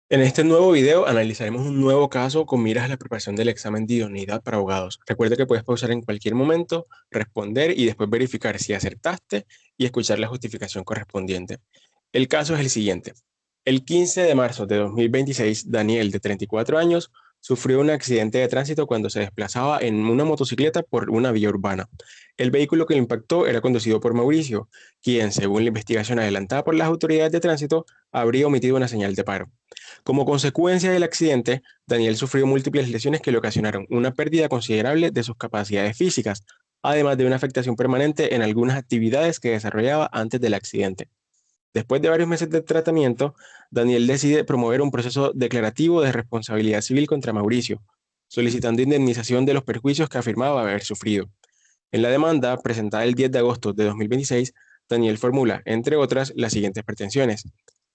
En este nuevo video analizaremos un nuevo caso con miras a la preparación del examen de idoneidad para abogados. Recuerda que puedes pausar en cualquier momento, responder y después verificar si acertaste y escuchar la justificación correspondiente. El caso es el siguiente. El 15 de marzo de 2026, Daniel, de 34 años, sufrió un accidente de tránsito cuando se desplazaba en una motocicleta por una vía urbana. El vehículo que lo impactó era conducido por Mauricio, quien, según la investigación adelantada por las autoridades de tránsito, habría omitido una señal de paro. Como consecuencia del accidente, Daniel sufrió múltiples lesiones que le ocasionaron una pérdida considerable de sus capacidades físicas, además de una afectación permanente en algunas actividades que desarrollaba antes del accidente. Después de varios meses de tratamiento, Daniel decide promover un proceso declarativo de responsabilidad civil contra Mauricio, solicitando indemnización de los perjuicios que afirmaba haber sufrido. En la demanda, presentada el 10 de agosto de 2026, Daniel formula, entre otras, las siguientes pretensiones: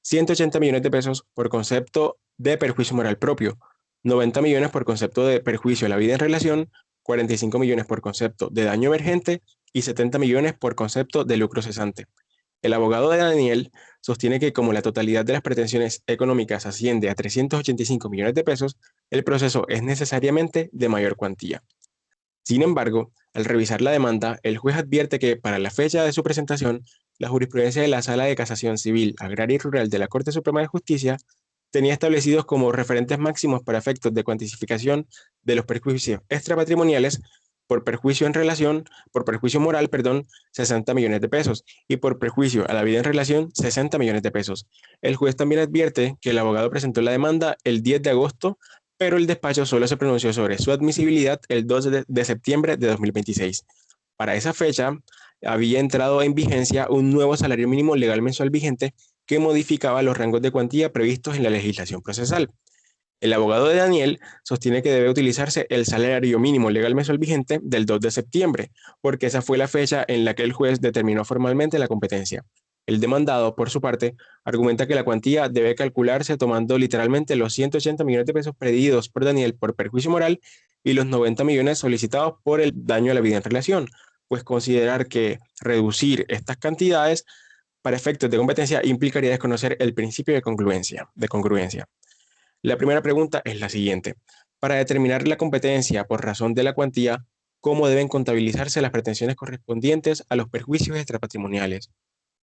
180 millones de pesos por concepto de perjuicio moral propio, 90 millones por concepto de perjuicio a la vida en relación, 45 millones por concepto de daño emergente y 70 millones por concepto de lucro cesante. El abogado de Daniel sostiene que como la totalidad de las pretensiones económicas asciende a 385 millones de pesos, el proceso es necesariamente de mayor cuantía. Sin embargo, al revisar la demanda, el juez advierte que para la fecha de su presentación, la jurisprudencia de la Sala de Casación Civil, Agraria y Rural de la Corte Suprema de Justicia tenía establecidos como referentes máximos para efectos de cuantificación de los perjuicios extrapatrimoniales por perjuicio moral, perdón, 60 millones de pesos y por perjuicio a la vida en relación, 60 millones de pesos. El juez también advierte que el abogado presentó la demanda el 10 de agosto, pero el despacho solo se pronunció sobre su admisibilidad el 2 de septiembre de 2026. Para esa fecha, había entrado en vigencia un nuevo salario mínimo legal mensual vigente que modificaba los rangos de cuantía previstos en la legislación procesal. El abogado de Daniel sostiene que debe utilizarse el salario mínimo legal mensual vigente del 2 de septiembre, porque esa fue la fecha en la que el juez determinó formalmente la competencia. El demandado, por su parte, argumenta que la cuantía debe calcularse tomando literalmente los 180 millones de pesos pedidos por Daniel por perjuicio moral y los 90 millones solicitados por el daño a la vida en relación, pues considerar que reducir estas cantidades para efectos de competencia implicaría desconocer el principio de congruencia. La primera pregunta es la siguiente. Para determinar la competencia por razón de la cuantía, ¿cómo deben contabilizarse las pretensiones correspondientes a los perjuicios extrapatrimoniales?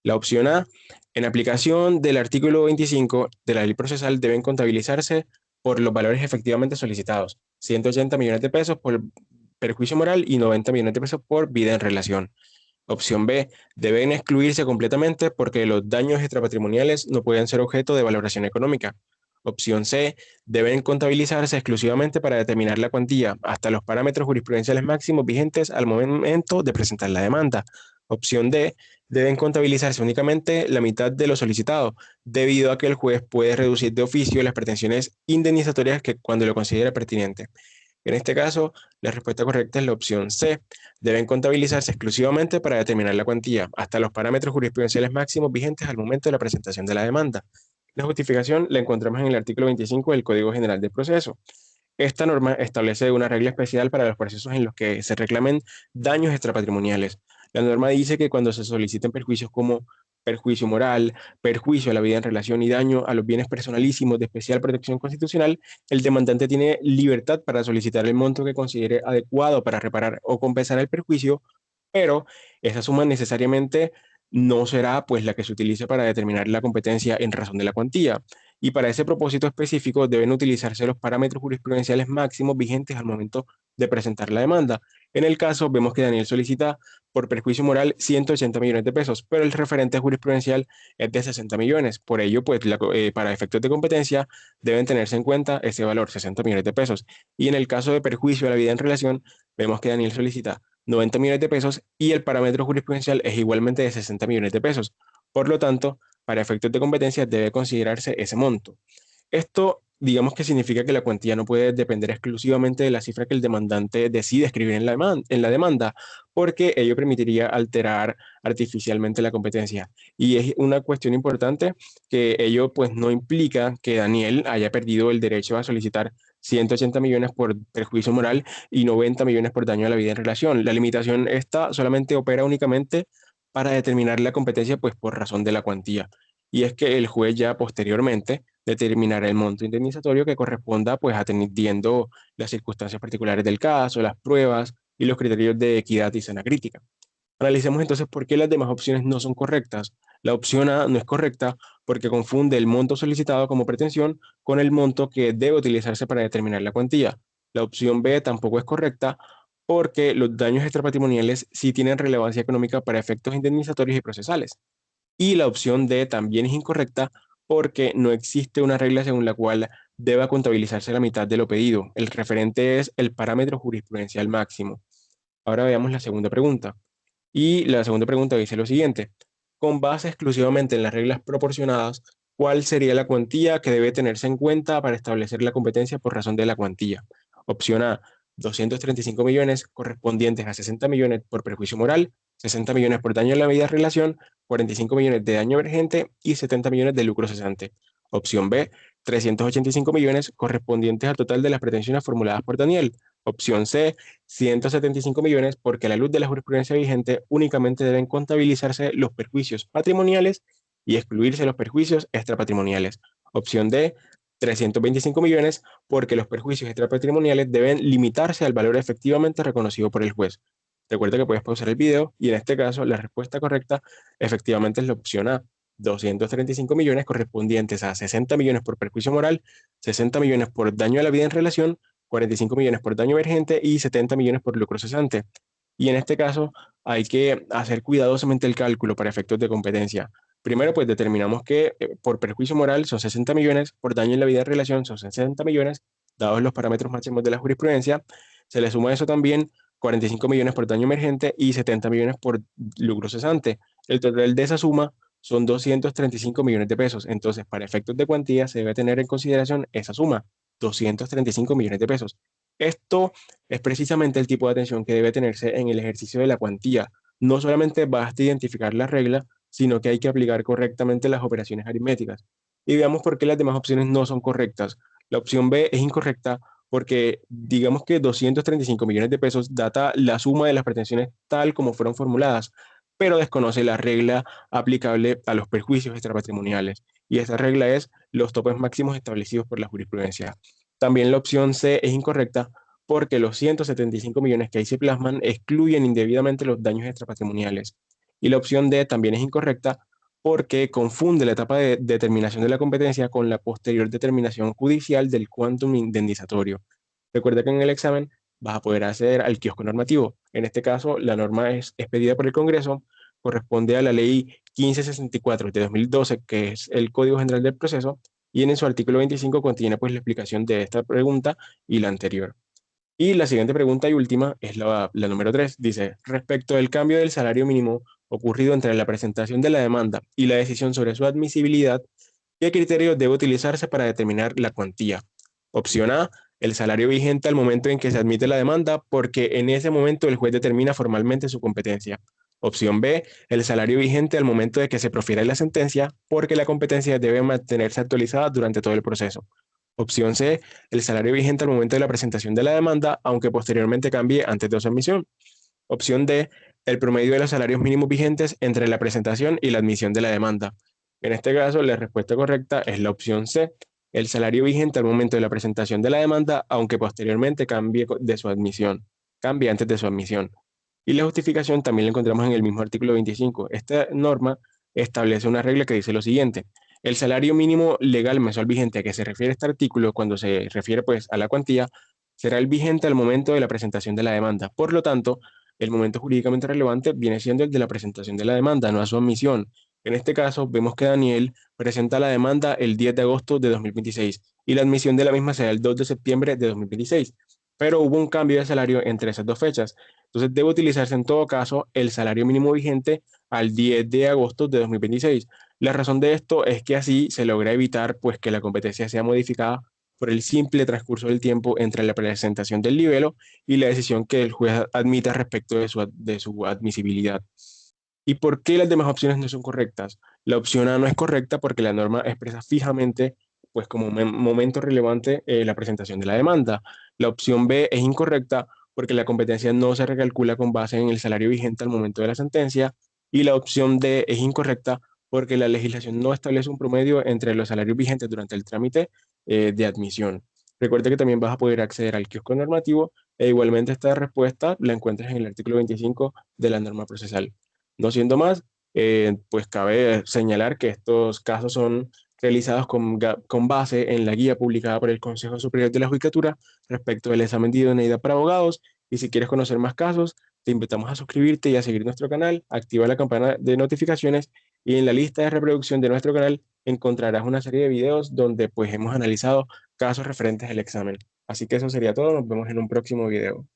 La opción A, en aplicación del artículo 25 de la ley procesal deben contabilizarse por los valores efectivamente solicitados, 180 millones de pesos por perjuicio moral y 90 millones de pesos por vida en relación. Opción B, deben excluirse completamente porque los daños extrapatrimoniales no pueden ser objeto de valoración económica. Opción C, deben contabilizarse exclusivamente para determinar la cuantía, hasta los parámetros jurisprudenciales máximos vigentes al momento de presentar la demanda. Opción D, deben contabilizarse únicamente la mitad de lo solicitado, debido a que el juez puede reducir de oficio las pretensiones indemnizatorias que cuando lo considere pertinente. En este caso, la respuesta correcta es la opción C. Deben contabilizarse exclusivamente para determinar la cuantía, hasta los parámetros jurisprudenciales máximos vigentes al momento de la presentación de la demanda. La justificación la encontramos en el artículo 25 del Código General del Proceso. Esta norma establece una regla especial para los procesos en los que se reclamen daños extrapatrimoniales. La norma dice que cuando se soliciten perjuicios como perjuicio moral, perjuicio a la vida en relación y daño a los bienes personalísimos de especial protección constitucional, el demandante tiene libertad para solicitar el monto que considere adecuado para reparar o compensar el perjuicio, pero esa suma necesariamente no será pues la que se utilice para determinar la competencia en razón de la cuantía. Y para ese propósito específico deben utilizarse los parámetros jurisprudenciales máximos vigentes al momento de presentar la demanda. En el caso, vemos que Daniel solicita por perjuicio moral 180 millones de pesos, pero el referente jurisprudencial es de 60 millones. Por ello, pues para efectos de competencia deben tenerse en cuenta ese valor, 60 millones de pesos. Y en el caso de perjuicio a la vida en relación, vemos que Daniel solicita 90 millones de pesos y el parámetro jurisprudencial es igualmente de 60 millones de pesos. Por lo tanto, para efectos de competencia debe considerarse ese monto. Esto, digamos que significa que la cuantía no puede depender exclusivamente de la cifra que el demandante decide escribir en la demanda, porque ello permitiría alterar artificialmente la competencia. Y es una cuestión importante que ello pues no implica que Daniel haya perdido el derecho a solicitar 180 millones por perjuicio moral y 90 millones por daño a la vida en relación. La limitación esta solamente opera únicamente para determinar la competencia pues por razón de la cuantía. Y es que el juez ya posteriormente determinar el monto indemnizatorio que corresponda, pues atendiendo las circunstancias particulares del caso, las pruebas y los criterios de equidad y sana crítica. Analicemos entonces por qué las demás opciones no son correctas. La opción A no es correcta porque confunde el monto solicitado como pretensión con el monto que debe utilizarse para determinar la cuantía. La opción B tampoco es correcta porque los daños extrapatrimoniales sí tienen relevancia económica para efectos indemnizatorios y procesales. Y la opción D también es incorrecta porque no existe una regla según la cual deba contabilizarse la mitad de lo pedido. El referente es el parámetro jurisprudencial máximo. Ahora veamos la segunda pregunta. Y la segunda pregunta dice lo siguiente: con base exclusivamente en las reglas proporcionadas, ¿cuál sería la cuantía que debe tenerse en cuenta para establecer la competencia por razón de la cuantía? Opción A, 235 millones correspondientes a 60 millones por perjuicio moral, 60 millones por daño a la vida de relación, 45 millones de daño emergente y 70 millones de lucro cesante. Opción B, 385 millones correspondientes al total de las pretensiones formuladas por Daniel. Opción C, 175 millones porque a la luz de la jurisprudencia vigente únicamente deben contabilizarse los perjuicios patrimoniales y excluirse los perjuicios extrapatrimoniales. Opción D, 325 millones porque los perjuicios extrapatrimoniales deben limitarse al valor efectivamente reconocido por el juez. Recuerda que puedes pausar el video y en este caso la respuesta correcta efectivamente es la opción A. 235 millones correspondientes a 60 millones por perjuicio moral, 60 millones por daño a la vida en relación, 45 millones por daño emergente y 70 millones por lucro cesante. Y en este caso hay que hacer cuidadosamente el cálculo para efectos de competencia. Primero, pues determinamos que por perjuicio moral son 60 millones, por daño en la vida de relación son 60 millones, dados los parámetros máximos de la jurisprudencia. Se le suma a eso también 45 millones por daño emergente y 70 millones por lucro cesante. El total de esa suma son 235 millones de pesos. Entonces, para efectos de cuantía, se debe tener en consideración esa suma, 235 millones de pesos. Esto es precisamente el tipo de atención que debe tenerse en el ejercicio de la cuantía. No solamente basta identificar la regla, sino que hay que aplicar correctamente las operaciones aritméticas. Y veamos por qué las demás opciones no son correctas. La opción B es incorrecta porque digamos que 235 millones de pesos data la suma de las pretensiones tal como fueron formuladas, pero desconoce la regla aplicable a los perjuicios extrapatrimoniales. Y esta regla es los topes máximos establecidos por la jurisprudencia. También la opción C es incorrecta porque los 175 millones que ahí se plasman excluyen indebidamente los daños extrapatrimoniales. Y la opción D también es incorrecta porque confunde la etapa de determinación de la competencia con la posterior determinación judicial del quantum indemnizatorio. Recuerda que en el examen vas a poder acceder al kiosco normativo. En este caso, la norma es expedida por el Congreso, corresponde a la ley 1564 de 2012, que es el Código General del Proceso, y en su artículo 25 contiene pues la explicación de esta pregunta y la anterior. Y la siguiente pregunta y última es la número 3. Dice, respecto del cambio del salario mínimo ocurrido entre la presentación de la demanda y la decisión sobre su admisibilidad, ¿qué criterio debe utilizarse para determinar la cuantía? Opción A, el salario vigente al momento en que se admite la demanda, porque en ese momento el juez determina formalmente su competencia. Opción B, el salario vigente al momento de que se profiere la sentencia, porque la competencia debe mantenerse actualizada durante todo el proceso. Opción C, el salario vigente al momento de la presentación de la demanda, aunque posteriormente cambie antes de su admisión. Opción D, el promedio de los salarios mínimos vigentes entre la presentación y la admisión de la demanda. En este caso, la respuesta correcta es la opción C, el salario vigente al momento de la presentación de la demanda, aunque posteriormente cambie de su admisión, cambie antes de su admisión. Y la justificación también la encontramos en el mismo artículo 25. Esta norma establece una regla que dice lo siguiente: el salario mínimo legal mensual vigente a que se refiere este artículo, cuando se refiere pues a la cuantía, será el vigente al momento de la presentación de la demanda. Por lo tanto, el momento jurídicamente relevante viene siendo el de la presentación de la demanda, no a su admisión. En este caso, vemos que Daniel presenta la demanda el 10 de agosto de 2026 y la admisión de la misma será el 2 de septiembre de 2026. Pero hubo un cambio de salario entre esas dos fechas. Entonces, debe utilizarse en todo caso el salario mínimo vigente al 10 de agosto de 2026. La razón de esto es que así se logra evitar pues, que la competencia sea modificada por el simple transcurso del tiempo entre la presentación del libelo y la decisión que el juez admita respecto de su admisibilidad. ¿Y por qué las demás opciones no son correctas? La opción A no es correcta porque la norma expresa fijamente, pues como momento relevante, la presentación de la demanda. La opción B es incorrecta porque la competencia no se recalcula con base en el salario vigente al momento de la sentencia. Y la opción D es incorrecta porque la legislación no establece un promedio entre los salarios vigentes durante el trámite de admisión. Recuerda que también vas a poder acceder al kiosco normativo e igualmente esta respuesta la encuentras en el artículo 25 de la norma procesal. No siendo más, pues cabe señalar que estos casos son realizados con base en la guía publicada por el Consejo Superior de la Judicatura respecto del examen de idoneidad para abogados. Y si quieres conocer más casos, te invitamos a suscribirte y a seguir nuestro canal, activa la campana de notificaciones y en la lista de reproducción de nuestro canal encontrarás una serie de videos donde pues hemos analizado casos referentes al examen. Así que eso sería todo, nos vemos en un próximo video.